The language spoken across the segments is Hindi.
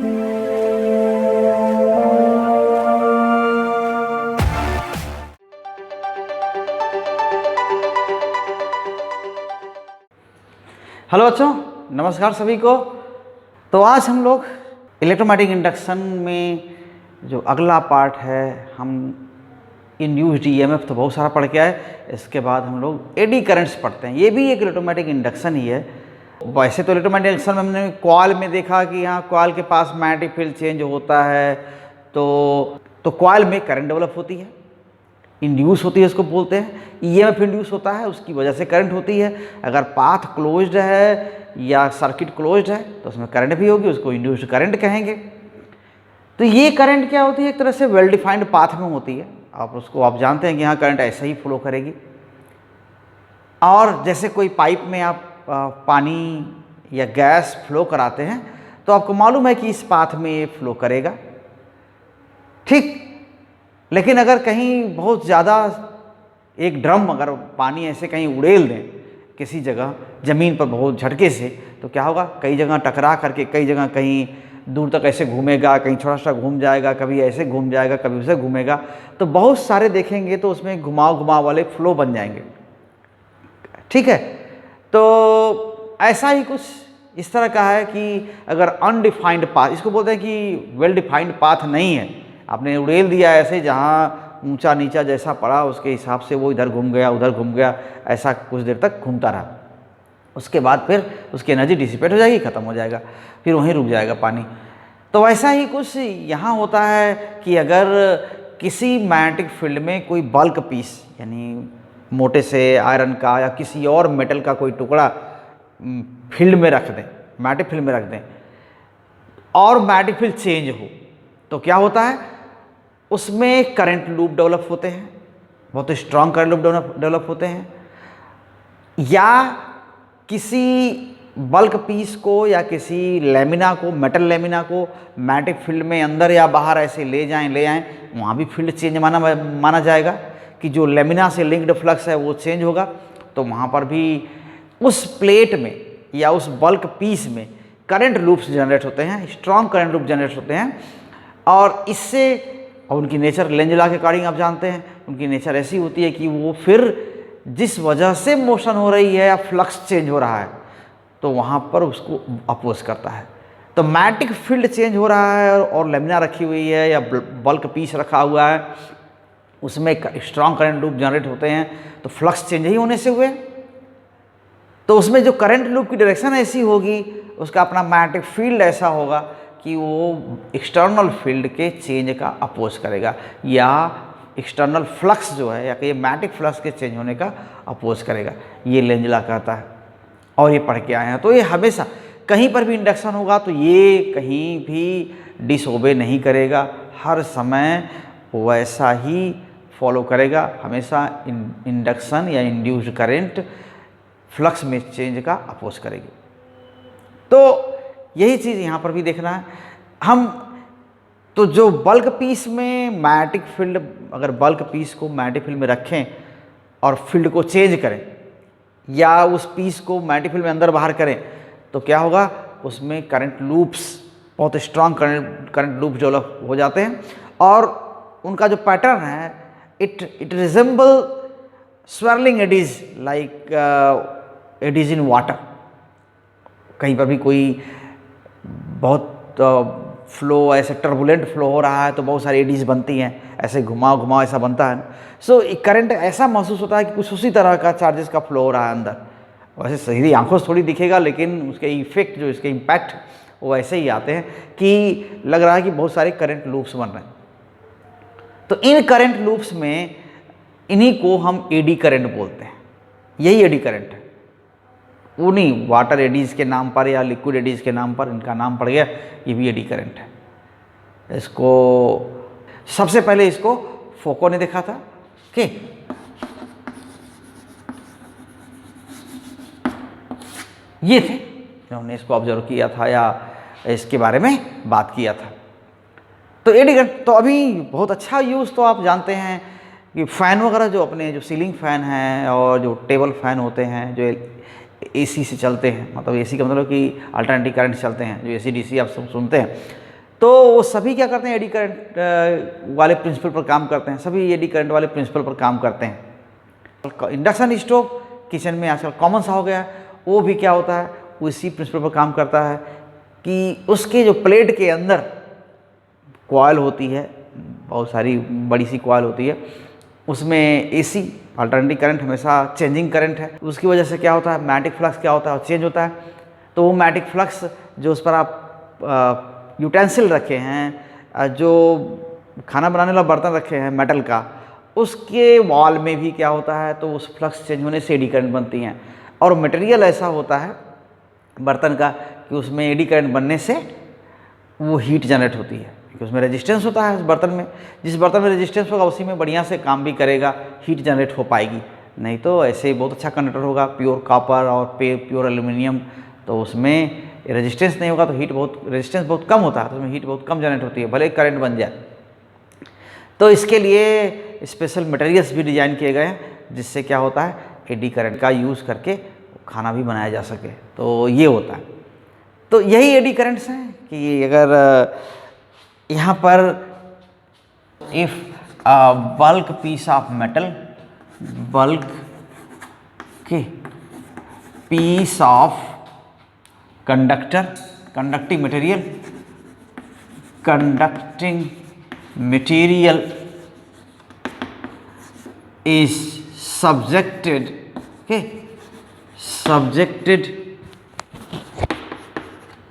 हेलो बच्चों, नमस्कार सभी को। तो आज हम लोग इलेक्ट्रोमैग्नेटिक इंडक्शन में जो अगला पार्ट है, हम इंड्यूस्ड ईएमएफ तो बहुत सारा पढ़ के आए। इसके बाद हम लोग एडी करंट्स पढ़ते हैं। ये भी एक इलेक्ट्रोमैग्नेटिक इंडक्शन ही है। वैसे तो इलेक्ट्रोमैग्नेटिक इंडक्शन में हमने कॉइल में देखा कि यहाँ कॉइल के पास मैग्नेटिक फील्ड चेंज होता है, तो कॉइल में करंट डेवलप होती है, इंड्यूस होती है, उसको बोलते हैं ईएमएफ इंड्यूस होता है, उसकी वजह से करंट होती है। अगर पाथ क्लोज्ड है या सर्किट क्लोज्ड है तो उसमें करंट भी होगी, उसको इंड्यूस्ड करंट कहेंगे। तो ये करंट क्या होती है, एक तरह से वेल डिफाइंड पाथ में होती है। आप जानते हैं कि यहाँ करंट ऐसे ही फ्लो करेगी। और जैसे कोई पाइप में आप पानी या गैस फ्लो कराते हैं तो आपको मालूम है कि इस पाथ में ये फ्लो करेगा, ठीक। लेकिन अगर कहीं बहुत ज़्यादा एक ड्रम अगर पानी ऐसे कहीं उड़ेल दें किसी जगह ज़मीन पर बहुत झटके से, तो क्या होगा, कई जगह टकरा करके कई जगह कहीं दूर तक ऐसे घूमेगा, कहीं छोटा सा घूम जाएगा, कभी ऐसे घूम जाएगा, कभी उसे घूमेगा। तो बहुत सारे देखेंगे तो उसमें घुमाव घुमाव वाले फ्लो बन जाएंगे, ठीक है। तो ऐसा ही कुछ इस तरह का है कि अगर अनडिफाइंड पाथ, इसको बोलते हैं कि वेल डिफाइंड पाथ नहीं है, आपने उड़ेल दिया ऐसे, जहाँ ऊंचा नीचा जैसा पड़ा उसके हिसाब से वो इधर घूम गया उधर घूम गया, ऐसा कुछ देर तक घूमता रहा। उसके बाद फिर उसकी एनर्जी डिसिपेट हो जाएगी, ख़त्म हो जाएगा, फिर वहीं रुक जाएगा पानी। तो ऐसा ही कुछ यहाँ होता है कि अगर किसी मैग्नेटिक फील्ड में कोई बल्क पीस, यानी मोटे से आयरन का या किसी और मेटल का कोई टुकड़ा फील्ड में रख दें, मैग्नेटिक फील्ड में रख दें, और मैग्नेटिक फील्ड चेंज हो, तो क्या होता है, उसमें करंट लूप डेवलप होते हैं, बहुत स्ट्रांग करंट लूप डेवलप होते हैं। या किसी बल्क पीस को या किसी लेमिना को, मेटल लेमिना को मैग्नेटिक फील्ड में अंदर या बाहर ऐसे ले जाएं, वहाँ भी फील्ड चेंज माना जाएगा कि जो लेमिना से लिंक्ड फ्लक्स है वो चेंज होगा। तो वहाँ पर भी उस प्लेट में या उस बल्क पीस में करंट लूप्स जनरेट होते हैं, स्ट्रांग करंट लूप जनरेट होते हैं। और इससे, और उनकी नेचर लेंज लॉ के अकॉर्डिंग आप जानते हैं, उनकी नेचर ऐसी होती है कि वो फिर जिस वजह से मोशन हो रही है या फ्लक्स चेंज हो रहा है तो वहाँ पर उसको अपोज करता है। तो मैग्नेटिक फील्ड चेंज हो रहा है और लेमिना रखी हुई है या बल्क पीस रखा हुआ है, उसमें स्ट्रांग करंट लूप जनरेट होते हैं, तो फ्लक्स चेंज ही होने से हुए। तो उसमें जो करंट लूप की डायरेक्शन ऐसी होगी, उसका अपना मैग्नेटिक फील्ड ऐसा होगा कि वो एक्सटर्नल फील्ड के चेंज का अपोज करेगा, या एक्सटर्नल फ्लक्स जो है या कि मैग्नेटिक फ्लक्स के चेंज होने का अपोज करेगा। ये लेंज लॉ कहता है और ये पढ़ के आए हैं। तो ये हमेशा कहीं पर भी इंडक्शन होगा तो ये कहीं भी डिसओबे नहीं करेगा, हर समय वैसा ही फॉलो करेगा। हमेशा इंडक्शन या इंड्यूस्ड करंट फ्लक्स में चेंज का अपोज करेगी। तो यही चीज़ यहाँ पर भी देखना है हम। तो जो बल्क पीस में मैग्नेटिक फील्ड, अगर बल्क पीस को मैग्नेटिक फील्ड में रखें और फील्ड को चेंज करें या उस पीस को मैग्नेटिक फील्ड में अंदर बाहर करें, तो क्या होगा, उसमें करंट लूप्स, बहुत स्ट्रांग करंट लूप डेवलप हो जाते हैं। और उनका जो पैटर्न है, it resemble swirling eddies, like eddies in water. कहीं पर भी कोई बहुत फ्लो, ऐसे टर्बुलेंट फ्लो हो रहा है तो बहुत सारी एडीज बनती हैं, ऐसे घुमाव घुमाव ऐसा बनता है। सो करंट ऐसा महसूस होता है कि कुछ उसी तरह का चार्जेस का फ्लो हो रहा है अंदर। वैसे सही आंखों से थोड़ी दिखेगा, लेकिन उसके इफेक्ट, जो इसके इम्पैक्ट, वो ऐसे ही आते हैं कि लग रहा है कि बहुत सारे करंट लूप्स बन रहे हैं। तो इन करंट लूप्स में, इन्हीं को हम एडी करंट बोलते हैं। यही एडी करंट है, वो नहीं वाटर एडीज के नाम पर या लिक्विड एडीज के नाम पर इनका नाम पड़ गया, ये भी एडी करंट है। इसको सबसे पहले इसको फोको ने देखा था कि ये थे जिन्होंने इसको ऑब्जर्व किया था या इसके बारे में बात किया था। तो एडी करंट तो अभी बहुत अच्छा यूज़ तो आप जानते हैं कि फ़ैन वगैरह, जो अपने जो सीलिंग फ़ैन हैं और जो टेबल फ़ैन होते हैं जो एसी से चलते हैं, मतलब एसी का मतलब कि अल्टरनेटिव करंट चलते हैं, जो एसी डीसी आप सब सुनते हैं, तो वो सभी क्या करते हैं, एडी करंट वाले प्रिंसिपल पर काम करते हैं, सभी एडी करंट वाले प्रिंसिपल पर काम करते हैं। इंडक्शन स्टोव किचन में आजकल कॉमन सा हो गया है, वो भी क्या होता है, उसी प्रिंसिपल पर काम करता है कि उसके जो प्लेट के अंदर कॉइल होती है, बहुत सारी बड़ी सी कॉइल होती है, उसमें एसी अल्टरनेटिंग करंट हमेशा चेंजिंग करंट है, उसकी वजह से क्या होता है, मैग्नेटिक फ्लक्स क्या होता है, चेंज होता है। तो वो मैग्नेटिक फ्लक्स जो उस पर आप यूटेंसिल रखे हैं, जो खाना बनाने वाला बर्तन रखे हैं मेटल का, उसके वॉल में भी क्या होता है, तो उस फ्लक्स चेंज होने से एडी करंट बनती हैं। और मटेरियल ऐसा होता है बर्तन का कि उसमें एडी करंट बनने से वो हीट जनरेट होती है, क्योंकि उसमें रेजिस्टेंस होता है उस बर्तन में, जिस बर्तन में रेजिस्टेंस होगा उसी में बढ़िया से काम भी करेगा, हीट जनरेट हो पाएगी। नहीं तो ऐसे ही बहुत अच्छा कंडक्टर होगा प्योर कॉपर और प्योर एल्यूमिनियम, तो उसमें रेजिस्टेंस नहीं होगा तो रेजिस्टेंस बहुत कम होता है, तो उसमें हीट बहुत कम जनरेट होती है, भले करंट बन जाए। तो इसके लिए स्पेशल मटेरियल्स भी डिजाइन किए गए हैं जिससे क्या होता है, एडी करंट का यूज़ करके खाना भी बनाया जा सके। तो ये होता है। तो यही एडी करंट्स हैं कि अगर यहाँ पर if bulk piece of metal, bulk के piece of conductor, conducting material is subjected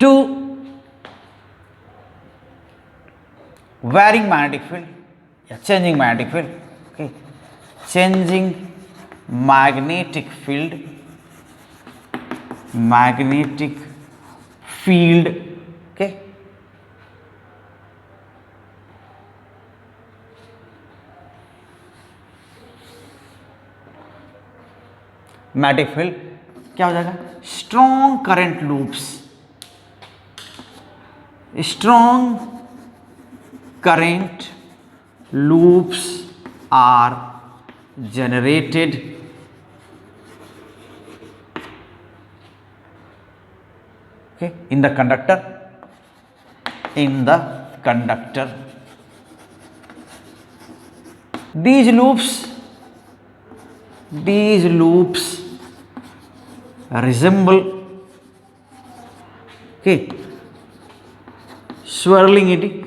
to varying magnetic field या changing magnetic field, changing magnetic field, magnetic field क्या हो जाएगा, strong current loops, strong current loops are generated in the conductor, these loops resemble swirling eddy,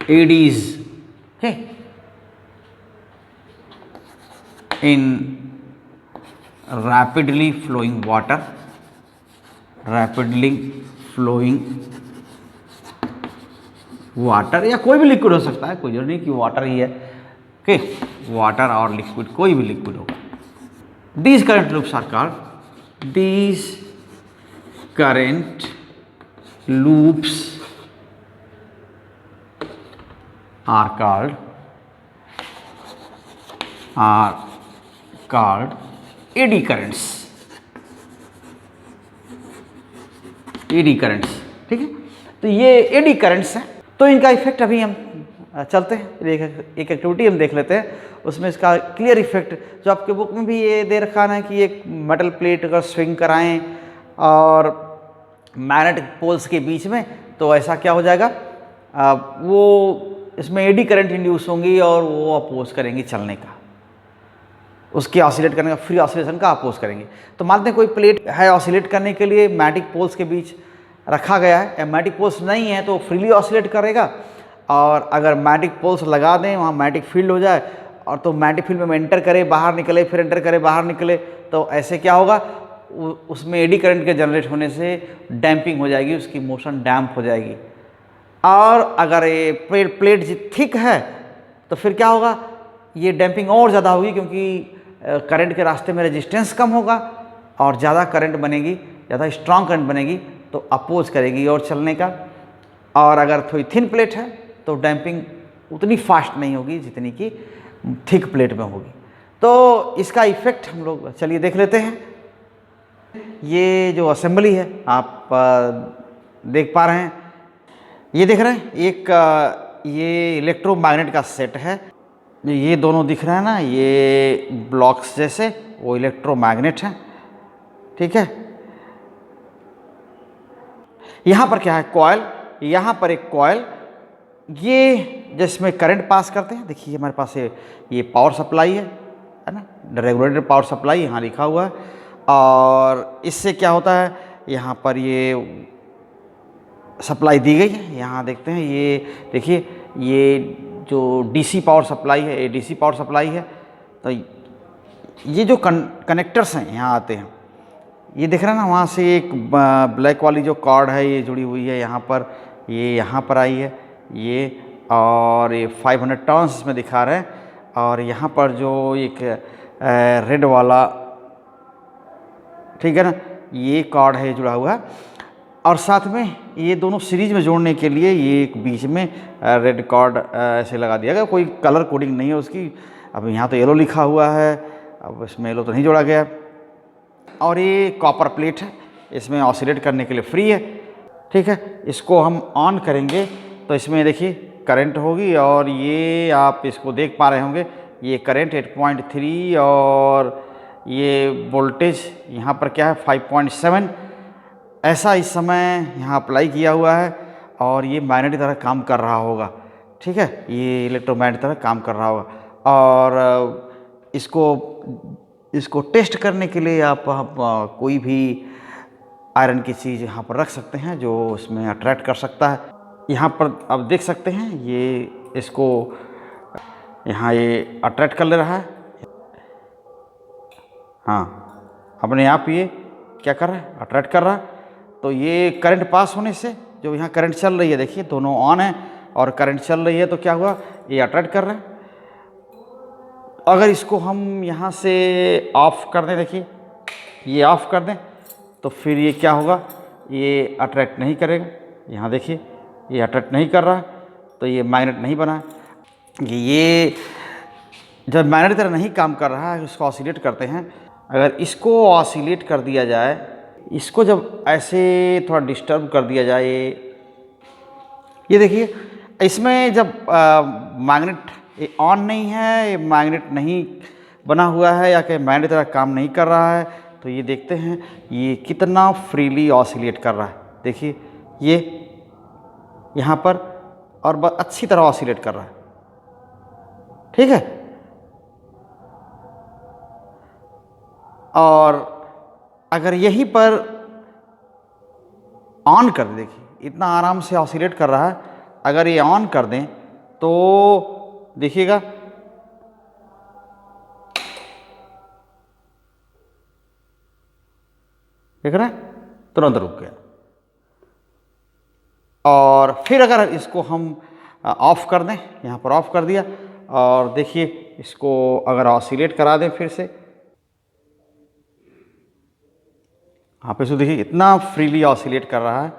eddies in rapidly flowing water, या कोई भी लिक्विड हो सकता है, कोई जरूरी नहीं कि वाटर ही है, वाटर और लिक्विड, कोई भी लिक्विड होगा। These current loops are called eddy currents, ठीक है। तो ये एडी करंट्स हैं। तो इनका इफेक्ट अभी हम चलते हैं, एक एक्टिविटी हम देख लेते हैं, उसमें इसका क्लियर इफेक्ट जो आपके बुक में भी ये दे रखा है कि एक मेटल प्लेट अगर स्विंग कराएं और मैग्नेटिक पोल्स के बीच में, तो ऐसा क्या हो जाएगा, वो इसमें एडी करंट इंड्यूस होंगी और वो अपोज करेंगी चलने का, उसके ऑसिलेट करने का, फ्री ऑसिलेशन का अपोज करेंगे। तो मानते हैं कोई प्लेट है ऑसिलेट करने के लिए मैग्नेटिक पोल्स के बीच रखा गया है, मैग्नेटिक पोल्स नहीं है तो फ्रीली ऑसिलेट करेगा, और अगर मैग्नेटिक पोल्स लगा दें वहाँ मैग्नेटिक फील्ड हो जाए और तो मैग्नेटिक फील्ड में एंटर करे बाहर निकले, फिर एंटर करे बाहर निकले, तो ऐसे क्या होगा, उसमें एडी करंट के जनरेट होने से डैम्पिंग हो जाएगी, उसकी मोशन डैम्प हो जाएगी। और अगर ये प्लेट थिक है तो फिर क्या होगा, ये डैम्पिंग और ज़्यादा होगी, क्योंकि करंट के रास्ते में रेजिस्टेंस कम होगा और ज़्यादा करंट बनेगी, ज़्यादा स्ट्रॉन्ग करंट बनेगी तो अपोज करेगी और चलने का। और अगर थोड़ी थिन प्लेट है तो डैम्पिंग उतनी फास्ट नहीं होगी जितनी कि थिक प्लेट में होगी। तो इसका इफेक्ट हम लोग चलिए देख लेते हैं। ये जो असेंबली है आप देख पा रहे हैं, ये देख रहे हैं, एक ये इलेक्ट्रोमैग्नेट का सेट है, ये दोनों दिख रहे हैं ना, ये ब्लॉक्स जैसे, वो इलेक्ट्रोमैग्नेट हैं, ठीक है। यहाँ पर क्या है, कॉयल, यहाँ पर एक कॉयल, ये जिसमें करंट पास करते हैं। देखिए हमारे पास ये पावर सप्लाई है ना, रेगुलेटेड पावर सप्लाई यहाँ लिखा हुआ है। और इससे क्या होता है, यहाँ पर ये सप्लाई दी गई है। यहाँ देखते हैं, ये देखिए ये जो डीसी पावर सप्लाई है, ये डीसी पावर सप्लाई है। तो ये जो कनेक्टर्स हैं यहाँ आते हैं, ये दिख रहा है ना, वहाँ से एक ब्लैक वाली जो कॉर्ड है ये जुड़ी हुई है यहाँ पर, ये यहाँ पर आई है ये, और ये 500 टर्न्स इसमें दिखा रहे हैं। और यहाँ पर जो एक रेड वाला, ठीक है ना, ये कॉर्ड है जुड़ा हुआ है। और साथ में ये दोनों सीरीज में जोड़ने के लिए ये एक बीच में रेड कॉर्ड ऐसे लगा दिया गया, कोई कलर कोडिंग नहीं है उसकी। अब यहाँ तो येलो लिखा हुआ है, अब इसमें येलो तो नहीं जोड़ा गया। और ये कॉपर प्लेट है, इसमें ऑसिलेट करने के लिए फ्री है, ठीक है। इसको हम ऑन करेंगे तो इसमें देखिए करंट होगी, और ये आप इसको देख पा रहे होंगे, ये करंट 8.3 और ये वोल्टेज यहाँ पर क्या है 5.7 ऐसा इस समय यहाँ अप्लाई किया हुआ है। और ये मैग्नेट की तरह काम कर रहा होगा, ठीक है, ये इलेक्ट्रोमैग्नेट की तरह काम कर रहा होगा। और इसको टेस्ट करने के लिए आप कोई भी आयरन की चीज़ यहाँ पर रख सकते हैं जो इसमें अट्रैक्ट कर सकता है। यहाँ पर आप देख सकते हैं, ये इसको यहाँ ये अट्रैक्ट कर ले रहा है। हाँ, अपने आप ये क्या कर रहा है, अट्रैक्ट कर रहा है। तो ये करंट पास होने से जो यहाँ करंट चल रही है, देखिए दोनों ऑन है और करंट चल रही है, तो क्या हुआ, ये अट्रैक्ट कर रहे हैं। अगर इसको हम यहाँ से ऑफ कर दें, देखिए ये ऑफ कर दें, तो फिर ये क्या होगा, ये अट्रैक्ट नहीं करेगा। यहाँ देखिए ये अट्रैक्ट नहीं कर रहा है, तो ये मैग्नेट नहीं बना है। ये जब मैग्नेट की तरह नहीं काम कर रहा है, इसको ऑसिलेट करते हैं। अगर इसको ऑसिलेट कर दिया जाए, इसको जब ऐसे थोड़ा डिस्टर्ब कर दिया जाए, ये देखिए इसमें जब मैग्नेट ये ऑन नहीं है, ये मैग्नेट नहीं बना हुआ है, या कि मैग्नेट तरह काम नहीं कर रहा है, तो ये देखते हैं ये कितना फ्रीली ऑसिलेट कर रहा है। देखिए ये यहाँ पर, और बहुत अच्छी तरह ऑसिलेट कर रहा है, ठीक है। और अगर यहीं पर ऑन कर दें, देखिए इतना आराम से ऑसिलेट कर रहा है, अगर ये ऑन कर दें तो देखिएगा देख रहे हैं, तुरंत रुक गया। और फिर अगर इसको हम ऑफ कर दें, यहाँ पर ऑफ कर दिया, और देखिए इसको अगर ऑसिलेट करा दें फिर से, आप इसको देखिए इतना फ्रीली ऑसिलेट कर रहा है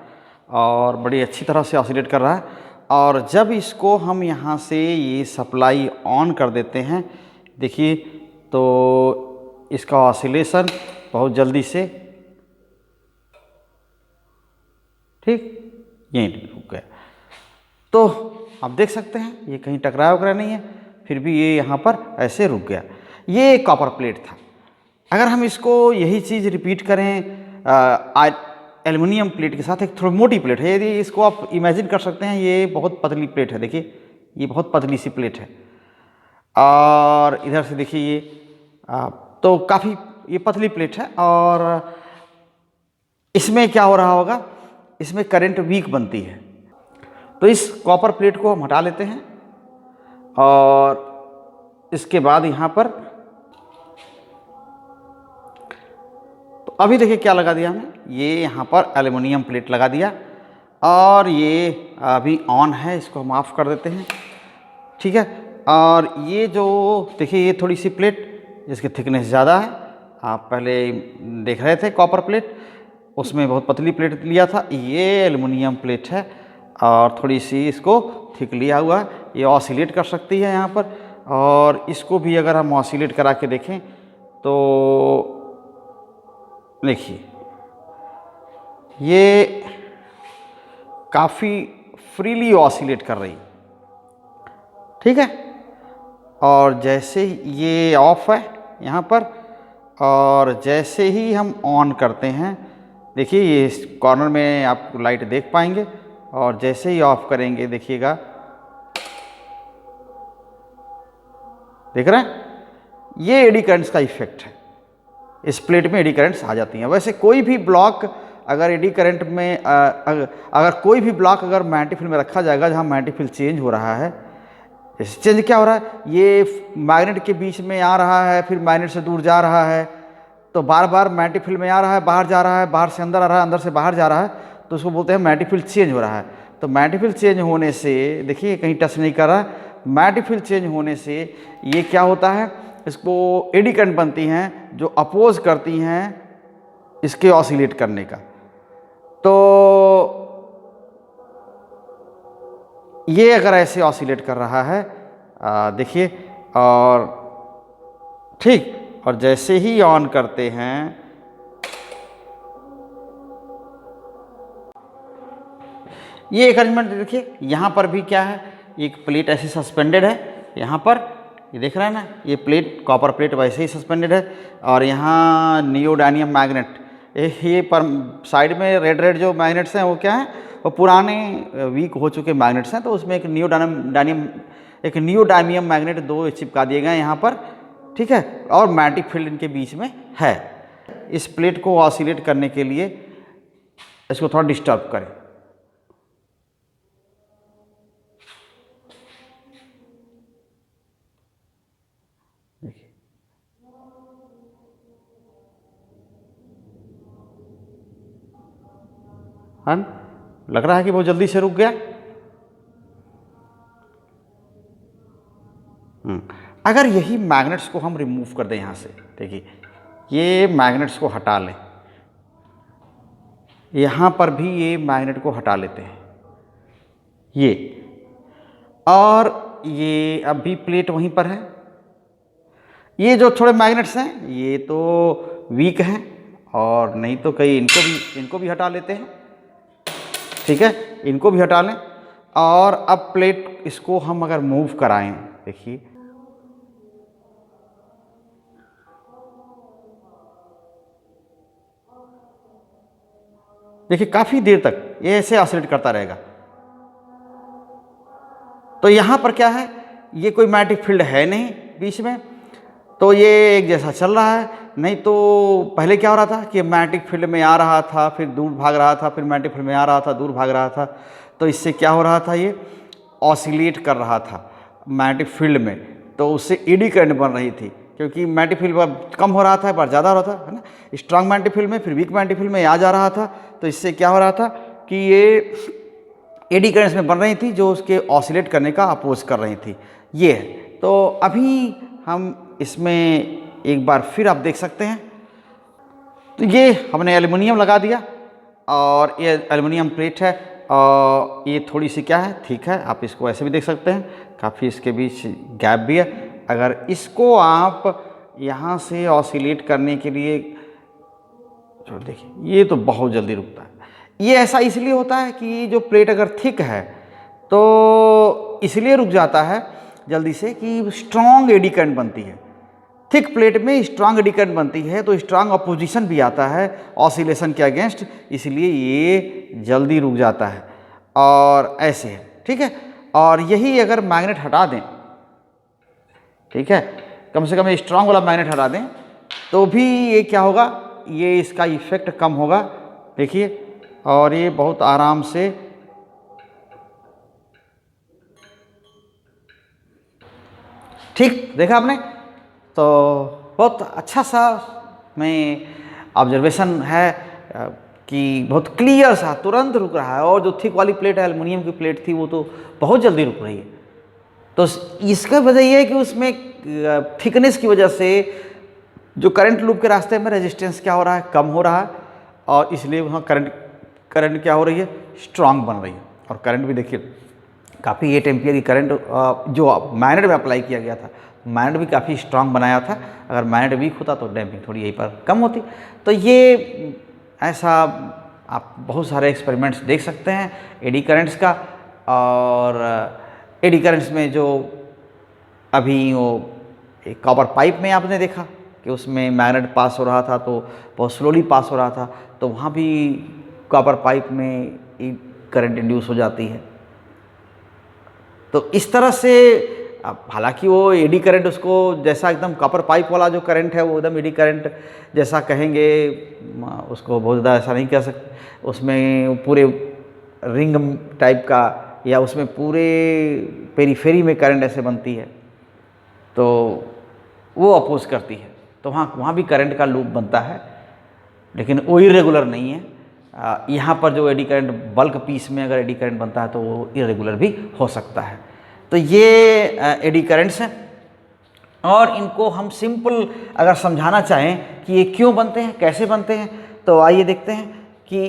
और बड़ी अच्छी तरह से ऑसिलेट कर रहा है। और जब इसको हम यहाँ से ये सप्लाई ऑन कर देते हैं, देखिए तो इसका ऑसिलेशन बहुत जल्दी से, ठीक, यहीं रुक गया। तो आप देख सकते हैं ये कहीं टकराव वगैरह नहीं है, फिर भी ये यहाँ पर ऐसे रुक गया। ये कॉपर प्लेट था। अगर हम इसको यही चीज़ रिपीट करें एल्युमिनियम प्लेट के साथ, एक थोड़ी मोटी प्लेट है, यदि इसको आप इमेजिन कर सकते हैं, ये बहुत पतली प्लेट है, देखिए ये बहुत पतली सी प्लेट है। और इधर से देखिए ये तो काफ़ी ये पतली प्लेट है, और इसमें क्या हो रहा होगा, इसमें करंट वीक बनती है। तो इस कॉपर प्लेट को हम हटा लेते हैं, और इसके बाद यहाँ पर तो अभी देखिए क्या लगा दिया हमने, ये यहाँ पर एल्युमिनियम प्लेट लगा दिया, और ये अभी ऑन है, इसको हम ऑफ कर देते हैं, ठीक है। और ये जो देखिए ये थोड़ी सी प्लेट जिसकी थिकनेस ज़्यादा है, आप पहले देख रहे थे कॉपर प्लेट, उसमें बहुत पतली प्लेट लिया था, ये एल्युमिनियम प्लेट है और थोड़ी सी इसको थिक लिया हुआ है। ये ऑसिलेट कर सकती है यहाँ पर, और इसको भी अगर हम ऑसिलेट करा के देखें तो देखिए ये काफ़ी फ्रीली ऑसिलेट कर रही, ठीक है। और जैसे ये ऑफ है यहाँ पर, और जैसे ही हम ऑन करते हैं देखिए ये इस कॉर्नर में आप लाइट देख पाएंगे, और जैसे ही ऑफ करेंगे देखिएगा, देख रहे हैं, ये एडी करंट्स का इफेक्ट है। इस प्लेट में एडी करंट्स आ जाती हैं। वैसे कोई भी ब्लॉक अगर एडी करंट में अगर कोई भी ब्लॉक अगर मैग्नेटिक फील्ड में रखा जाएगा जहाँ मैग्नेटिक फील्ड चेंज हो रहा है, चेंज क्या हो रहा है, ये मैग्नेट के बीच में आ रहा है, फिर मैग्नेट से दूर जा रहा है, तो बार बार मैग्नेटिक फील्ड में आ रहा है, बाहर जा रहा है, बाहर से अंदर आ रहा है, अंदर से बाहर जा रहा है, तो उसको बोलते हैं मैग्नेटिक फील्ड चेंज हो रहा है। तो मैग्नेटिक फील्ड चेंज होने से, देखिए कहीं टच नहीं कर रहा है, मैग्नेटिक फील्ड चेंज होने से ये क्या होता है, इसको एडी करंट बनती हैं जो अपोज करती हैं इसके ऑसिलेट करने का। तो ये अगर ऐसे ऑसिलेट कर रहा है, देखिए, और ठीक, और जैसे ही ऑन करते हैं, ये एक अरेंजमेंट देखिए, यहाँ पर भी क्या है, एक प्लेट ऐसी सस्पेंडेड है, यहाँ पर ये देख रहे हैं ना, ये प्लेट कॉपर प्लेट वैसे ही सस्पेंडेड है, और यहाँ नियोडायनियम मैग्नेट, ये पर साइड में रेड रेड जो मैग्नेट्स हैं वो क्या हैं, वो पुराने वीक हो चुके मैग्नेट्स हैं, तो उसमें एक नियोडायनियम मैग्नेट दो चिपका दिए गए हैं यहाँ पर, ठीक है, और मैग्नेटिक फील्ड इनके बीच में है। इस प्लेट को ऑसिलेट करने के लिए इसको थोड़ा डिस्टर्ब करें, हाँ, लग रहा है कि बहुत जल्दी से रुक गया। अगर यही मैग्नेट्स को हम रिमूव कर दें यहाँ से, देखिए ये मैग्नेट्स को हटा लें, यहाँ पर भी ये मैग्नेट को हटा लेते हैं ये, और ये अभी प्लेट वहीं पर है। ये जो थोड़े मैग्नेट्स हैं ये तो वीक हैं, और नहीं तो कई इनको भी हटा लेते हैं, ठीक है, इनको भी हटा लें। और अब प्लेट इसको हम अगर मूव कराएं, देखिए काफ़ी देर तक ये ऐसे ऑसिलेट करता रहेगा। तो यहाँ पर क्या है, ये कोई मैग्नेटिक फील्ड है नहीं बीच में, तो ये एक जैसा चल रहा है। नहीं तो पहले क्या हो रहा था कि मैग्नेटिक फील्ड में आ रहा था, फिर दूर भाग रहा था, फिर मैग्नेटिक फील्ड में आ रहा था, दूर भाग रहा था, तो इससे क्या हो रहा था, ये ऑसिलेट कर रहा था मैग्नेटिक फील्ड में, तो उससे एडी करंट बन रही थी, क्योंकि मैग्नेटिक फील्ड बार कम हो रहा था, बार ज़्यादा हो रहा था, है ना, स्ट्रांग मैग्नेटिक फील्ड में, फिर वीक मैग्नेटिक फील्ड में आ जा रहा था, तो इससे क्या हो रहा था कि ये एडी करंट्स में बन रही थी जो उसके ऑसिलेट करने का अपोज कर रही थी। ये है, तो अभी हम इसमें एक बार फिर आप देख सकते हैं, तो ये हमने एल्युमिनियम लगा दिया, और ये एल्युमिनियम प्लेट है, और ये थोड़ी सी क्या है, ठीक है, आप इसको ऐसे भी देख सकते हैं, काफ़ी इसके बीच गैप भी है। अगर इसको आप यहाँ से ऑसिलेट करने के लिए, जो देखिए ये तो बहुत जल्दी रुकता है। ये ऐसा इसलिए होता है कि जो प्लेट अगर थिक है तो इसलिए रुक जाता है जल्दी से कि स्ट्रॉन्ग एडी करंट बनती है। थिक प्लेट में स्ट्रांग एडी करंट बनती है, तो स्ट्रांग अपोजिशन भी आता है ऑसिलेशन के अगेंस्ट, इसलिए ये जल्दी रुक जाता है, और ऐसे है, ठीक है। और यही अगर मैग्नेट हटा दें, ठीक है, कम से कम स्ट्रांग वाला मैग्नेट हटा दें, तो भी ये क्या होगा, ये इसका इफेक्ट कम होगा, देखिए, और ये बहुत आराम से ठीक देखा आपने। तो बहुत अच्छा सा में ऑब्जर्वेशन है कि बहुत क्लियर सा तुरंत रुक रहा है, और जो थिक वाली प्लेट है, एल्युमिनियम की प्लेट थी, वो तो बहुत जल्दी रुक रही है। तो इसका वजह ये है कि उसमें थिकनेस की वजह से जो करंट लूप के रास्ते में रेजिस्टेंस क्या हो रहा है, कम हो रहा है, और इसलिए वहाँ करंट क्या हो रही है, स्ट्रांग बन रही है। और करंट भी देखिए काफ़ी 8 एम्पियर की करंट जो मैग्नेट में अप्लाई किया गया था, मैग्नेट भी काफ़ी स्ट्रांग बनाया था। अगर मैग्नेट वीक होता तो डैम्पिंग थोड़ी यहीं पर कम होती। तो ये ऐसा आप बहुत सारे एक्सपेरिमेंट्स देख सकते हैं एडी करंट्स का। और एडी करंट्स में जो अभी वो एक कॉपर पाइप में आपने देखा कि उसमें मैग्नेट पास हो रहा था तो बहुत स्लोली पास हो रहा था, तो वहाँ भी कॉपर पाइप में करंट इंड्यूस हो जाती है। तो इस तरह से हालांकि वो एडी करंट उसको जैसा एकदम कॉपर पाइप वाला जो करंट है वो एकदम एडी करंट जैसा कहेंगे उसको बहुत ज़्यादा ऐसा नहीं कह सकते, उसमें पूरे रिंग टाइप का या उसमें पूरे पेरीफेरी में करंट ऐसे बनती है तो वो अपोज करती है, तो वहाँ भी करंट का लूप बनता है, लेकिन वो इरेगुलर नहीं है। यहाँ पर जो एडी करंट बल्क पीस में अगर एडी करंट बनता है तो वो इरेगुलर भी हो सकता है। तो ये एडी करंट्स हैं, और इनको हम सिंपल अगर समझाना चाहें कि ये क्यों बनते हैं, कैसे बनते हैं, तो आइए देखते हैं कि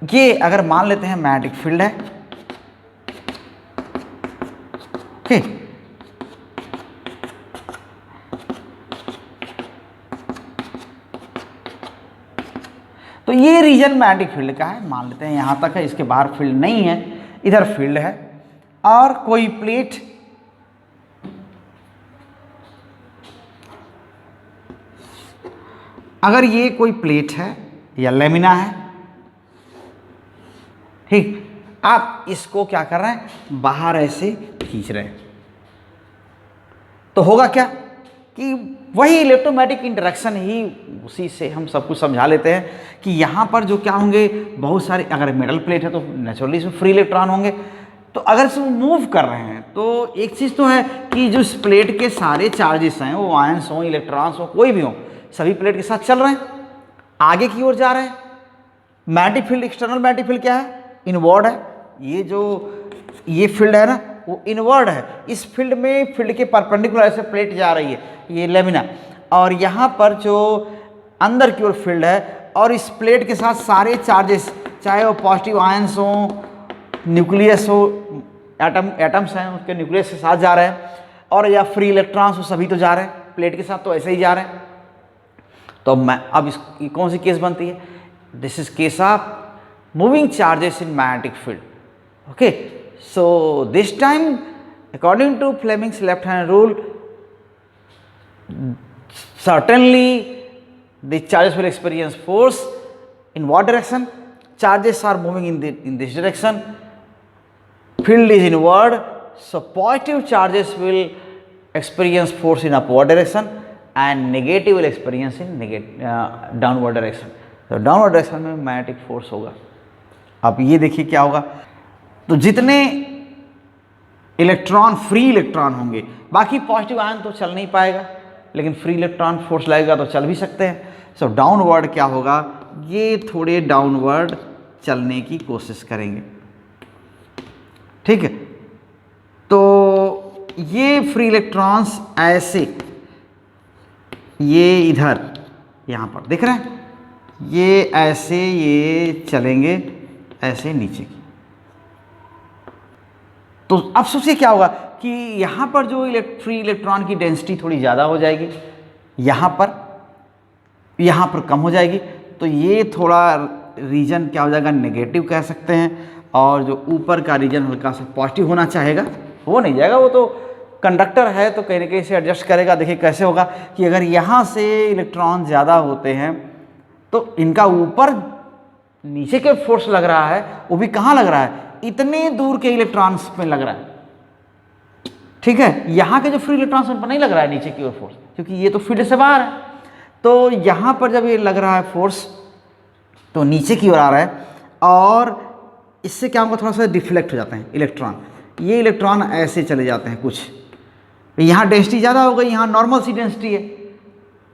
ये अगर मान लेते हैं मैग्नेटिक फील्ड है, ठीक, तो ये रीजन मैग्नेटिक फील्ड का है, मान लेते हैं यहाँ तक है, इसके बाहर फील्ड नहीं है, इधर फील्ड है, और कोई प्लेट अगर ये कोई प्लेट है या लेमिना है, ठीक, आप इसको क्या कर रहे हैं, बाहर ऐसे खींच रहे हैं, तो होगा क्या कि वही इलेक्ट्रोमैग्नेटिक इंटरेक्शन ही, उसी से हम सब कुछ समझा लेते हैं कि यहाँ पर जो क्या होंगे, बहुत सारे, अगर मेटल प्लेट है तो नेचुरली इसमें फ्री इलेक्ट्रॉन होंगे, तो अगर इसको मूव कर रहे हैं तो एक चीज़ तो है कि जो इस प्लेट के सारे चार्जेस हैं, वो आयंस हो, इलेक्ट्रॉन्स हो, कोई भी हो, सभी प्लेट के साथ चल रहे हैं, आगे की ओर जा रहे हैं। Magnetic field, external magnetic field क्या है, इनवर्ड है, ये जो ये फील्ड है ना वो इनवर्ड है, इस फील्ड में फील्ड के परपेंडिकुलर ऐसे प्लेट जा रही है, ये लेमिना, और यहाँ पर जो अंदर की ओर फील्ड है, और इस प्लेट के साथ सारे चार्जेस, चाहे वो पॉजिटिव आयंस हो, न्यूक्लियस हो, एटम्स हैं उसके न्यूक्लियस के साथ जा रहे हैं, और या फ्री इलेक्ट्रॉन्स हो, सभी तो जा रहे हैं प्लेट के साथ, तो ऐसे ही जा रहे हैं। तो मैं अब इसकी कौन सी केस बनती है, this is case of moving charges in magnetic field. Okay, so this time according to Fleming's left hand rule, certainly the charges will experience force in what direction, charges are moving in this direction, field is inward, so positive charges will experience force in upward direction and negative will experience in downward direction. तो डाउनवर्ड डायरेक्शन में मैग्नेटिक फोर्स होगा। अब ये देखिए क्या होगा, तो जितने इलेक्ट्रॉन फ्री इलेक्ट्रॉन होंगे, बाकी पॉजिटिव आयन तो चल नहीं पाएगा, लेकिन फ्री इलेक्ट्रॉन फोर्स लगेगा तो चल भी सकते हैं। सो डाउनवर्ड क्या होगा, ये थोड़े डाउनवर्ड चलने की कोशिश करेंगे, ठीक है। तो ये फ्री इलेक्ट्रॉन्स ऐसे, ये इधर यहाँ पर दिख रहे हैं, ये ऐसे ये चलेंगे ऐसे नीचे की। तो अब सोचिए क्या होगा कि यहाँ पर जो फ्री इलेक्ट्रॉन की डेंसिटी थोड़ी ज़्यादा हो जाएगी, यहाँ पर कम हो जाएगी, तो ये थोड़ा रीजन क्या हो जाएगा, नेगेटिव कह सकते हैं, और जो ऊपर का रीजन हल्का सा पॉजिटिव होना चाहेगा, हो नहीं जाएगा, वो तो कंडक्टर है तो कहीं ना कहीं से एडजस्ट करेगा। देखिए कैसे होगा कि अगर यहाँ से इलेक्ट्रॉन ज़्यादा होते हैं तो इनका ऊपर नीचे के फोर्स लग रहा है, वो भी कहाँ लग रहा है, इतने दूर के इलेक्ट्रॉन्स में लग रहा है, ठीक है। यहाँ के जो फ्री इलेक्ट्रॉन्स पर नहीं लग रहा है नीचे की ओर फोर्स, क्योंकि ये तो फील्ड से बाहर है। तो यहाँ पर जब ये लग रहा है फोर्स तो नीचे की ओर आ रहा है, और इससे क्या होगा, थोड़ा सा डिफ्लेक्ट हो जाते हैं इलेक्ट्रॉन, ये इलेक्ट्रॉन ऐसे चले जाते हैं कुछ, यहाँ डेंसिटी ज़्यादा हो गई, यहाँ नॉर्मल सी डेंसिटी है,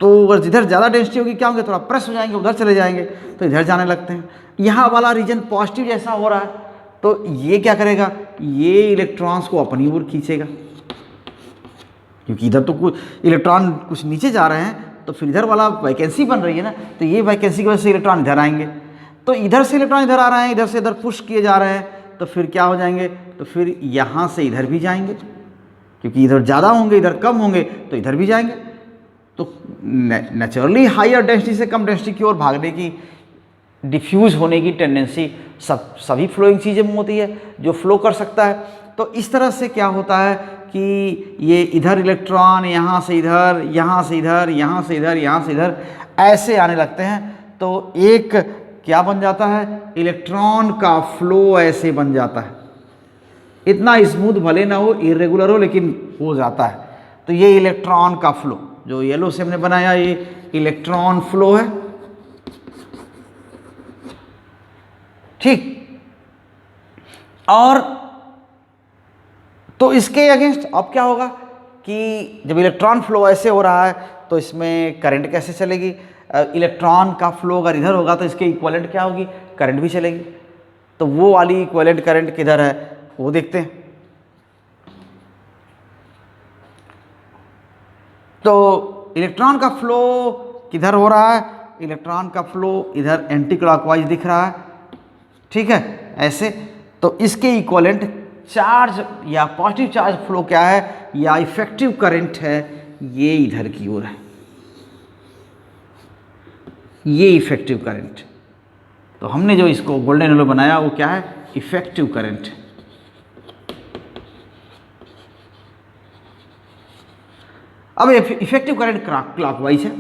तो अगर जिधर ज़्यादा डेंसिटी होगी क्या होंगे, थोड़ा प्रेस हो जाएंगे, उधर चले जाएंगे, तो इधर जाने लगते हैं। यहाँ वाला रीजन पॉजिटिव जैसा हो रहा है, तो ये क्या करेगा, ये इलेक्ट्रॉन्स को अपनी ओर खींचेगा, क्योंकि इधर तो कुछ इलेक्ट्रॉन कुछ नीचे जा रहे हैं, तो फिर इधर वाला वैकेंसी बन रही है ना, तो ये वैकेंसी की वजह से इलेक्ट्रॉन इधर आएंगे, तो इधर से इलेक्ट्रॉन इधर आ रहे हैं, इधर से इधर पुश किए जा रहे हैं, तो फिर क्या हो जाएंगे, तो फिर यहाँ से इधर भी जाएंगे, क्योंकि इधर ज़्यादा होंगे इधर कम होंगे, तो इधर भी जाएंगे। तो नेचुरली हायर डेंसिटी से कम डेंसिटी की ओर भागने की, डिफ्यूज़ होने की टेंडेंसी सभी फ्लोइंग चीज़ें में होती है, जो फ्लो कर सकता है। तो इस तरह से क्या होता है कि ये इधर इलेक्ट्रॉन यहाँ से इधर, यहाँ से इधर, यहाँ से इधर, यहाँ से इधर ऐसे आने लगते हैं। तो एक क्या बन जाता है, इलेक्ट्रॉन का फ्लो ऐसे बन जाता है। इतना स्मूथ भले ना हो, इरेगुलर हो, लेकिन हो जाता है। तो ये इलेक्ट्रॉन का फ्लो जो येलो से हमने बनाया, ये इलेक्ट्रॉन फ्लो है, ठीक। और तो इसके अगेंस्ट अब क्या होगा कि जब इलेक्ट्रॉन फ्लो ऐसे हो रहा है तो इसमें करंट कैसे चलेगी। इलेक्ट्रॉन का फ्लो अगर इधर होगा तो इसके इक्विवेलेंट क्या होगी, करंट भी चलेगी। तो वो वाली इक्विवेलेंट करंट किधर है वो देखते हैं। तो इलेक्ट्रॉन का फ्लो किधर हो रहा है, इलेक्ट्रॉन का फ्लो इधर एंटी क्लॉकवाइज दिख रहा है, ठीक है, ऐसे। तो इसके इक्विवेलेंट चार्ज या पॉजिटिव चार्ज फ्लो क्या है, या इफेक्टिव करंट है, ये इधर की ओर है, ये इफेक्टिव करंट। तो हमने जो इसको गोल्डन येलो बनाया वो क्या है, इफेक्टिव करंट। अब इफेक्टिव करंट क्लॉकवाइज है,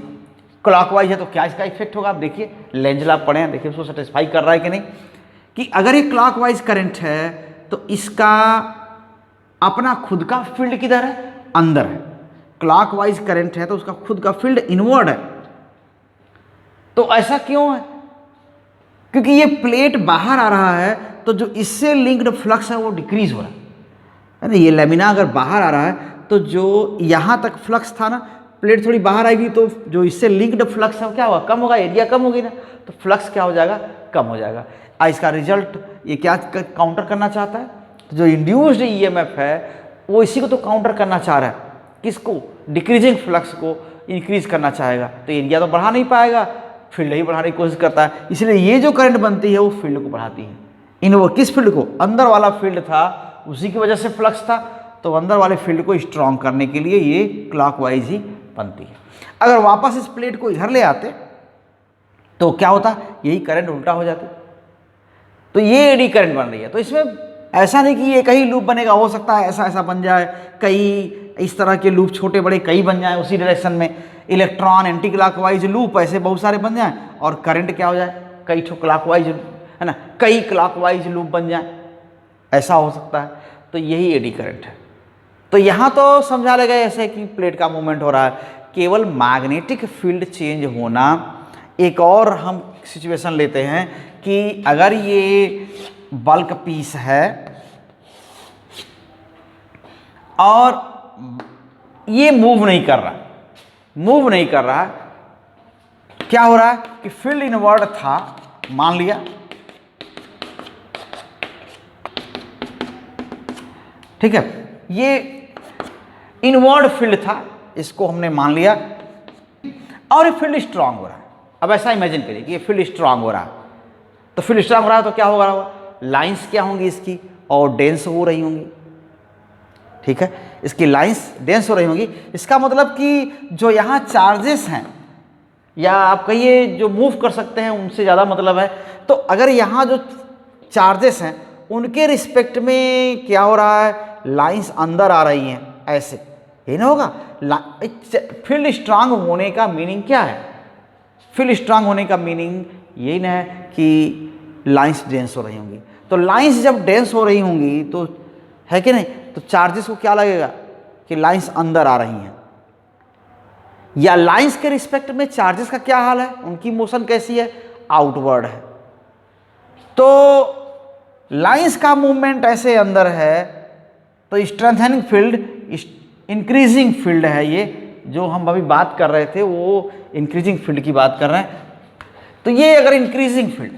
क्लॉकवाइज है तो क्या इसका इफेक्ट होगा। आप देखिए लेंजला पढ़े हैं, देखिए उसको सेटिस्फाई कर रहा है कि नहीं, कि अगर ये क्लॉकवाइज करंट है तो इसका अपना खुद का फील्ड किधर है, अंदर है। क्लॉकवाइज करंट है तो उसका खुद का फील्ड इनवर्ड है। तो ऐसा क्यों है, क्योंकि ये प्लेट बाहर आ रहा है तो जो इससे लिंक्ड फ्लक्स है वो डिक्रीज हो रहा है ना। ये लेमिना अगर बाहर आ रहा है तो जो यहाँ तक फ्लक्स था ना, प्लेट थोड़ी बाहर आएगी तो जो इससे लिंक्ड फ्लक्स है वो क्या होगा, कम होगा, एरिया कम होगी ना, तो फ्लक्स क्या हो जाएगा, कम हो जाएगा। इसका रिजल्ट ये क्या काउंटर करना चाहता है, तो जो इंड्यूस्ड ईएमएफ है वो इसी को तो काउंटर करना चाह रहा है, किसको, डिक्रीजिंग फ्लक्स को इंक्रीज करना चाहेगा। तो एरिया तो बढ़ा नहीं पाएगा, फील्ड ही बढ़ाने की कोशिश करता है। इसलिए ये जो करंट बनती है वो फील्ड को बढ़ाती है। इन वो किस फील्ड को, अंदर वाला फील्ड था उसी की वजह से फ्लक्स था, तो अंदर वाले फील्ड को स्ट्रॉन्ग करने के लिए ये क्लॉकवाइज ही बनती है। अगर वापस इस प्लेट को इधर ले आते तो क्या होता, यही करंट उल्टा हो जाता। तो ये एडी करंट बन रही है। तो इसमें ऐसा नहीं कि एक ही लूप बनेगा, हो सकता है ऐसा ऐसा बन जाए, कई इस तरह के लूप छोटे बड़े कई बन जाए उसी डायरेक्शन में, इलेक्ट्रॉन एंटी क्लॉकवाइज लूप ऐसे बहुत सारे बन जाएं और करंट क्या हो जाए, कई ठो क्लॉकवाइज है ना, कई क्लॉकवाइज लूप बन जाए, ऐसा हो सकता है। तो यही एडी करंट है। तो यहाँ तो समझा लेगा ऐसे कि प्लेट का मूवमेंट हो रहा है, केवल मैग्नेटिक फील्ड चेंज होना। एक और हम सिचुएशन लेते हैं कि अगर ये बल्क पीस है और ये मूव नहीं कर रहा, क्या हो रहा है कि फील्ड इनवर्ड था, मान लिया, ठीक है, ये इनवर्ड फील्ड था, इसको हमने मान लिया, और ये फील्ड स्ट्रांग हो रहा है। अब ऐसा इमेजिन करिए कि ये फील्ड स्ट्रांग हो रहा है, तो फील्ड स्ट्रांग हो रहा है तो क्या होगा, लाइंस क्या होंगी इसकी, और डेंस हो रही होंगी, ठीक है, इसकी लाइंस डेंस हो रही होंगी। इसका मतलब कि जो यहाँ चार्जेस हैं, या आप कहिए जो मूव कर सकते हैं, उनसे ज़्यादा मतलब है। तो अगर यहाँ जो चार्जेस हैं उनके रिस्पेक्ट में क्या हो रहा है, लाइंस अंदर आ रही हैं, ऐसे ये ना होगा। फील्ड स्ट्रांग होने का मीनिंग क्या है, फील्ड स्ट्रांग होने का मीनिंग यही ना है कि लाइंस डेंस हो रही होंगी। तो लाइंस जब डेंस हो रही होंगी तो है कि नहीं, तो चार्जेस को क्या लगेगा कि लाइंस अंदर आ रही हैं, या लाइंस के रिस्पेक्ट में चार्जेस का क्या हाल है, उनकी मोशन कैसी है, आउटवर्ड है। तो लाइंस का मूवमेंट ऐसे अंदर है, तो स्ट्रेंथनिंग फील्ड इंक्रीजिंग फील्ड है। ये जो हम अभी बात कर रहे थे वो इंक्रीजिंग फील्ड की बात कर रहे हैं। तो ये अगर इंक्रीजिंग फील्ड,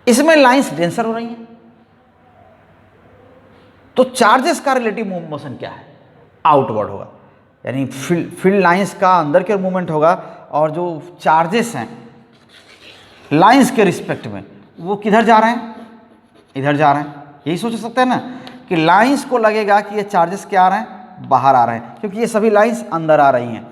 इसमें लाइंस डेंसर हो रही हैं, तो चार्जेस का रिलेटिव मोशन क्या है, आउटवर्ड होगा, यानी फील्ड लाइंस का अंदर की ओर मूवमेंट होगा, और जो चार्जेस हैं लाइंस के रिस्पेक्ट में वो किधर जा रहे हैं, इधर जा रहे हैं। यही सोच सकते हैं ना कि लाइंस को लगेगा कि ये चार्जेस क्या आ रहे हैं, बाहर आ रहे हैं, क्योंकि ये सभी लाइंस अंदर आ रही हैं।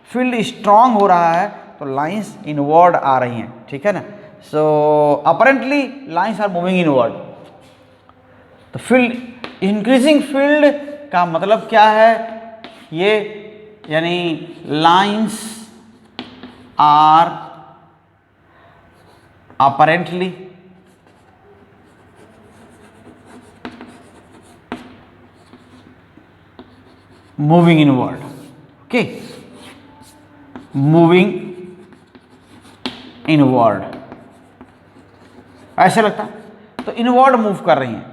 फील्ड स्ट्रांग हो रहा है तो लाइंस इनवर्ड आ रही हैं, ठीक है ना। So apparently lines are moving inward. तो फील्ड, इंक्रीजिंग फील्ड का मतलब क्या है, ये यानी lines are apparently moving inward. Okay, moving inward ऐसे लगता है। तो इनवर्ड मूव कर रही हैं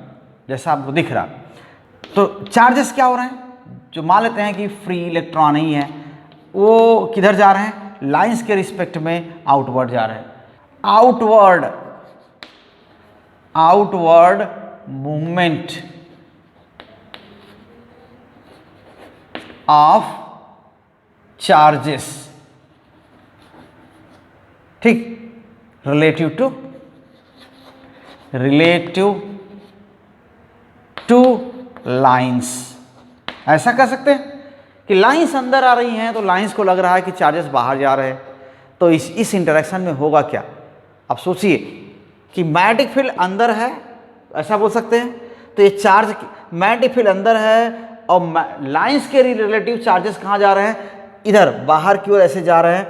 जैसा आपको दिख रहा। तो चार्जेस क्या हो रहे हैं, जो मान लेते हैं कि फ्री इलेक्ट्रॉन ही है, वो किधर जा रहे हैं, लाइंस के रिस्पेक्ट में आउटवर्ड जा रहे हैं। Outward, outward movement of charges, ठीक, रिलेटिव टू लाइंस। ऐसा कह सकते हैं कि लाइंस अंदर आ रही हैं तो लाइंस को लग रहा है कि चार्जेस बाहर जा रहे हैं। तो इस इंटरेक्शन में होगा क्या, आप सोचिए कि मैग्नेटिक फील्ड अंदर है, ऐसा बोल सकते हैं। तो ये चार्ज, मैग्नेटिक फील्ड अंदर है और लाइंस के रिलेटिव चार्जेस कहाँ जा रहे हैं, इधर बाहर की ओर ऐसे जा रहे हैं।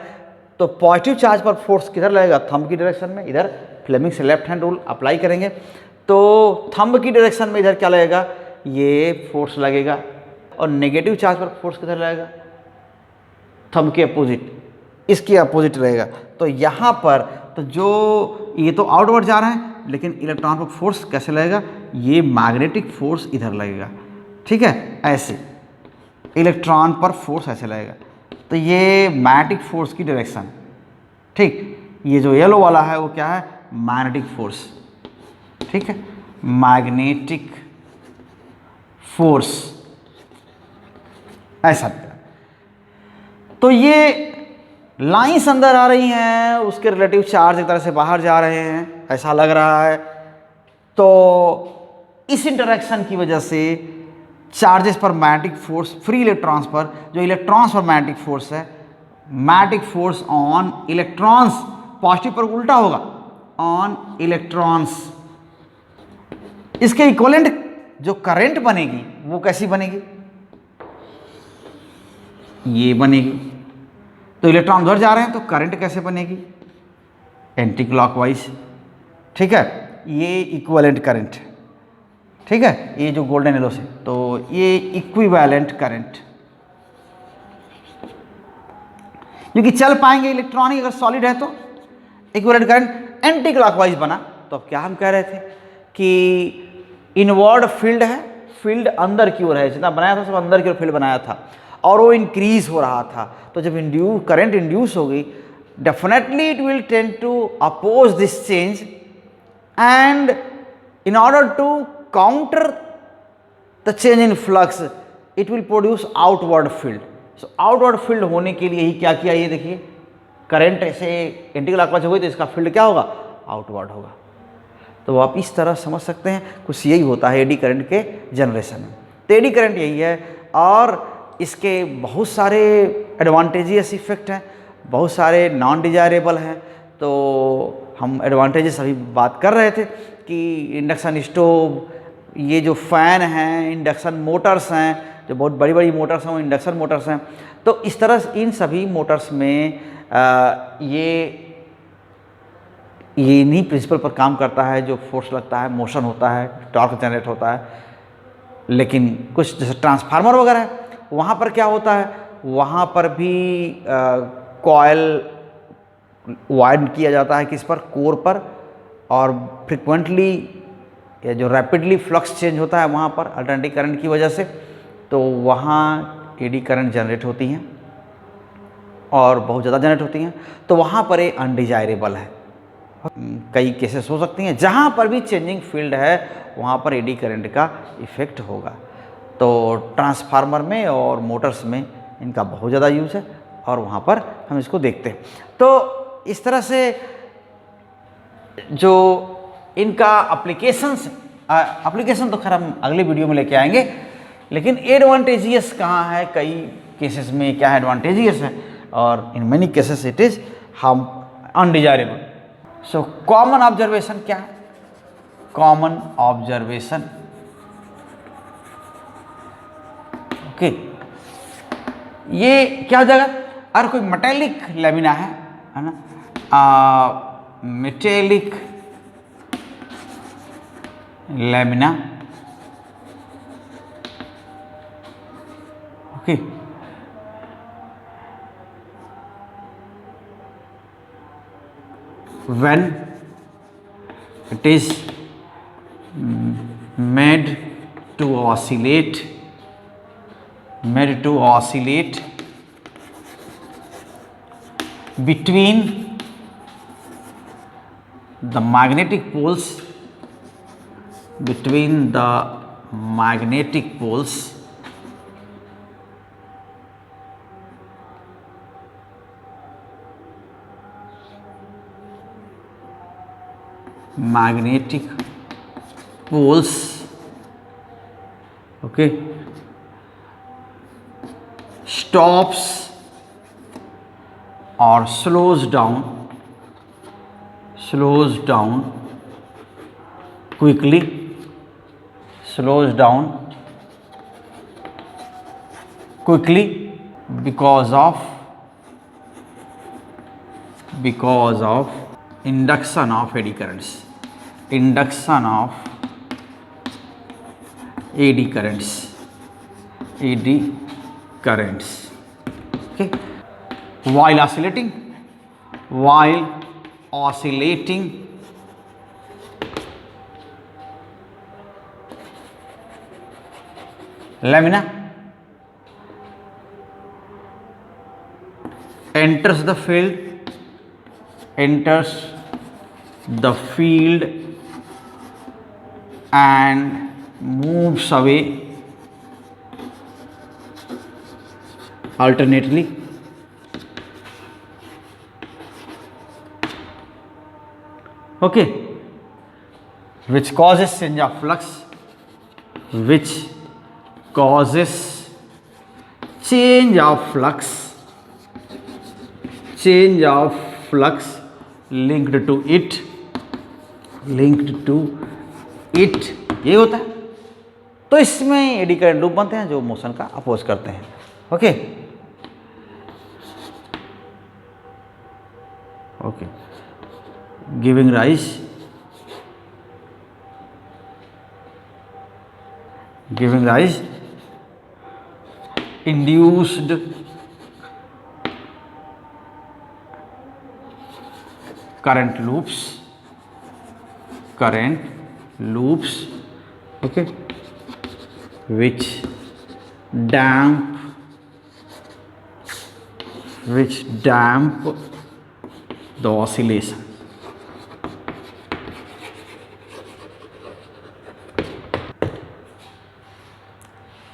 तो पॉजिटिव चार्ज पर फोर्स किधर लगेगा, थंब की डायरेक्शन में। इधर फ्लेमिंग से लेफ्ट हैंड रूल अप्लाई करेंगे तो थंब की डायरेक्शन में इधर क्या लगेगा, ये फोर्स लगेगा। और नेगेटिव चार्ज पर फोर्स किधर लगेगा, थंब के अपोजिट, इसके अपोजिट रहेगा। तो यहाँ पर तो जो ये तो आउटवर्ड जा रहे हैं, लेकिन इलेक्ट्रॉन पर फोर्स कैसे लगेगा, ये मैग्नेटिक फोर्स इधर लगेगा, ठीक है। ऐसे इलेक्ट्रॉन पर फोर्स ऐसे लगेगा। तो ये मैग्नेटिक फोर्स की डायरेक्शन, ठीक। ये जो येलो वाला है वो क्या है, मैग्नेटिक फोर्स, ठीक है, मैग्नेटिक फोर्स ऐसा। तो ये लाइंस अंदर आ रही हैं, उसके रिलेटिव चार्ज एक तरह से बाहर जा रहे हैं, ऐसा लग रहा है। तो इस इंटरेक्शन की वजह से चार्जेस पर मैग्नेटिक फोर्स, फ्री इलेक्ट्रॉन्स पर, जो इलेक्ट्रॉन्स पर मैग्नेटिक फोर्स है, magnetic force on electrons, positive पर उल्टा होगा, ऑन इलेक्ट्रॉन्स। इसके इक्विवेलेंट जो करंट बनेगी वो कैसी बनेगी, ये बनेगी। तो इलेक्ट्रॉन उधर जा रहे हैं तो करंट कैसे बनेगी, एंटी क्लॉकवाइज, ठीक है। ये इक्विवेलेंट करंट, ठीक है, ये जो गोल्डन येलो से, तो ये इक्विवेलेंट करंट, क्योंकि चल पाएंगे इलेक्ट्रॉन ही अगर सॉलिड है। तो इक्विवेलेंट करंट एंटी क्लॉकवाइज बना। तो अब क्या हम कह रहे थे कि इनवर्ड फील्ड है, फील्ड अंदर की ओर है, जितना बनाया था सब अंदर की ओर फील्ड बनाया था और वो इंक्रीज हो रहा था। तो जब करंट इंड्यूस होगी, definitely it will tend to oppose this change and in order to counter the change in flux it will produce outward field. So outward field होने के लिए ही क्या किया, ये देखिए, करंट ऐसे एंटी क्लॉकवाइज हो गई तो इसका फील्ड क्या होगा, आउटवर्ड होगा। तो आप इस तरह समझ सकते हैं, कुछ यही होता है एडी करंट के जनरेशन में। तो एडी करंट यही है और इसके बहुत सारे एडवांटेजियस इफेक्ट हैं, बहुत सारे नॉन डिजायरेबल हैं। तो हम एडवांटेजेस अभी बात कर रहे थे कि इंडक्शन स्टोव, ये जो फ़ैन हैं, इंडक्शन मोटर्स हैं, जो बहुत बड़ी बड़ी मोटर्स हैं वो इंडक्शन मोटर्स हैं। तो इस तरह इन सभी मोटर्स में ये इन्हीं प्रिंसिपल पर काम करता है, जो फोर्स लगता है, मोशन होता है, टॉर्क जनरेट होता है। लेकिन कुछ जैसे ट्रांसफार्मर वगैरह है, वहाँ पर क्या होता है, वहाँ पर भी कॉयल वाइड किया जाता है, किस पर, कोर पर, और फ्रिक्वेंटली या जो रैपिडली फ्लक्स चेंज होता है वहाँ पर अल्टरनेटिंग करंट की वजह से, तो वहाँ एडी करंट जनरेट होती हैं और बहुत ज़्यादा जनरेट होती हैं। तो वहाँ पर ये अनडिजायरेबल है। कई केसेस हो सकती हैं जहाँ पर भी चेंजिंग फील्ड है वहाँ पर एडी करंट का इफ़ेक्ट होगा। तो ट्रांसफार्मर में और मोटर्स में इनका बहुत ज़्यादा यूज़ है और वहाँ पर हम इसको देखते हैं। तो इस तरह से जो इनका एप्लीकेशन तो खैर हम अगले वीडियो में लेके आएंगे, लेकिन एडवांटेजियस कहाँ है, कई केसेस में क्या एडवांटेजियस है और in many cases it is हम अनडिजायरेबल। सो कॉमन ऑब्जर्वेशन क्या है? कॉमन ऑब्जर्वेशन, ओके, ये क्या हो जाएगा? अगर कोई मेटेलिक लेमिना है ना, metallic lamina, okay, when it is made to oscillate between the magnetic poles, magnetic poles okay, stops or slows down quickly, because of induction of eddy currents, okay, while oscillating lamina enters the field and moves away alternately, okay, which causes change of flux, linked to it, ये होता है। तो इसमें एडी करंट लूप बनते हैं जो मोशन का अपोज करते हैं, okay, giving rise induced current loops, okay, which damp the oscillation,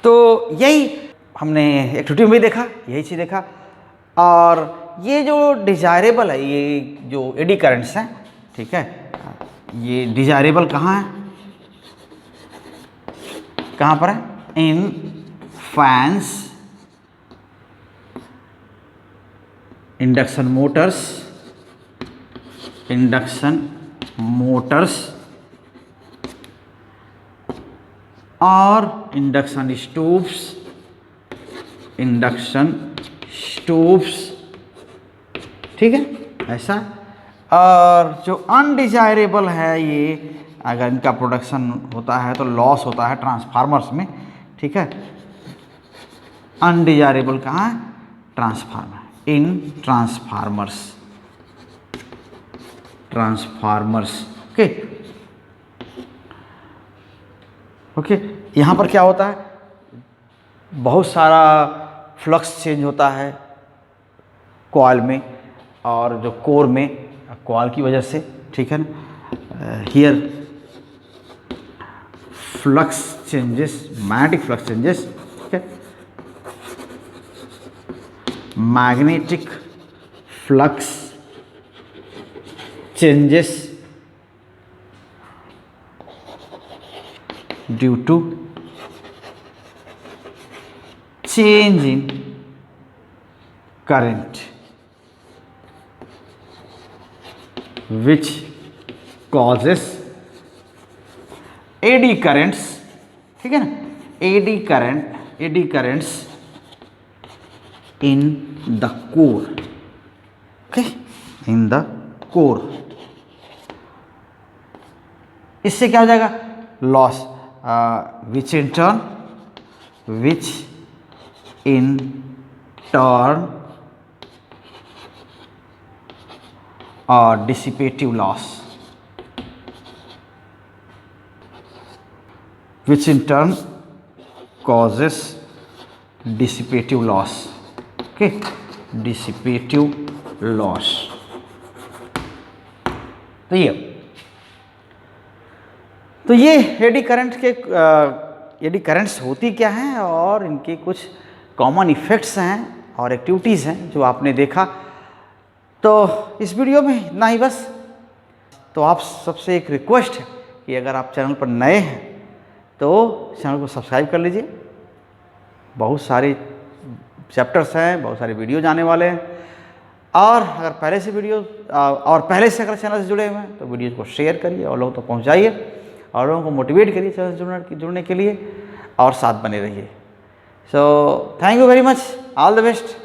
तो यही हमने एक्टिविटी में भी देखा, यही चीज़ देखा। और ये जो डिजायरेबल है, ये जो एडी करंट्स हैं, ठीक है, ये डिजायरेबल कहाँ है, कहाँ पर है? इन फैंस, इंडक्शन मोटर्स और इंडक्शन स्टोव्स, ठीक है, ऐसा। और जो अनडिजायरेबल है, ये अगर इनका प्रोडक्शन होता है तो लॉस होता है ट्रांसफार्मर्स में, ठीक है। अनडिजायरेबल कहाँ है? ट्रांसफार्मर, इन ट्रांसफार्मर्स, ओके। यहाँ पर क्या होता है? बहुत सारा फ्लक्स चेंज होता है कॉइल में और जो कोर में, कॉइल की वजह से, ठीक है ना। Here flux changes, magnetic flux changes, ठीक है, magnetic flux changes due to change in current, which causes eddy currents, ठीक है ना, eddy currents in the core, okay, in the core। इससे क्या हो जाएगा, loss, which in turn dissipative loss, which in turn causes dissipative loss, okay, dissipative loss। तो ये एडी करंट के एडी करंट्स होती क्या हैं और इनके कुछ कॉमन इफ़ेक्ट्स हैं और एक्टिविटीज़ हैं जो आपने देखा। तो इस वीडियो में इतना ही बस। तो आप सबसे एक रिक्वेस्ट है कि अगर आप चैनल पर नए हैं तो चैनल को सब्सक्राइब कर लीजिए। बहुत सारे चैप्टर्स हैं, बहुत सारे वीडियोज आने वाले हैं, और अगर पहले से अगर चैनल से जुड़े हुए हैं तो वीडियोज़ को शेयर करिए और लोगों तक पहुँचाइए और लोगों को मोटिवेट करिए चैनल से जुड़ने के लिए, और साथ बने रहिए। So thank you very much, all the best.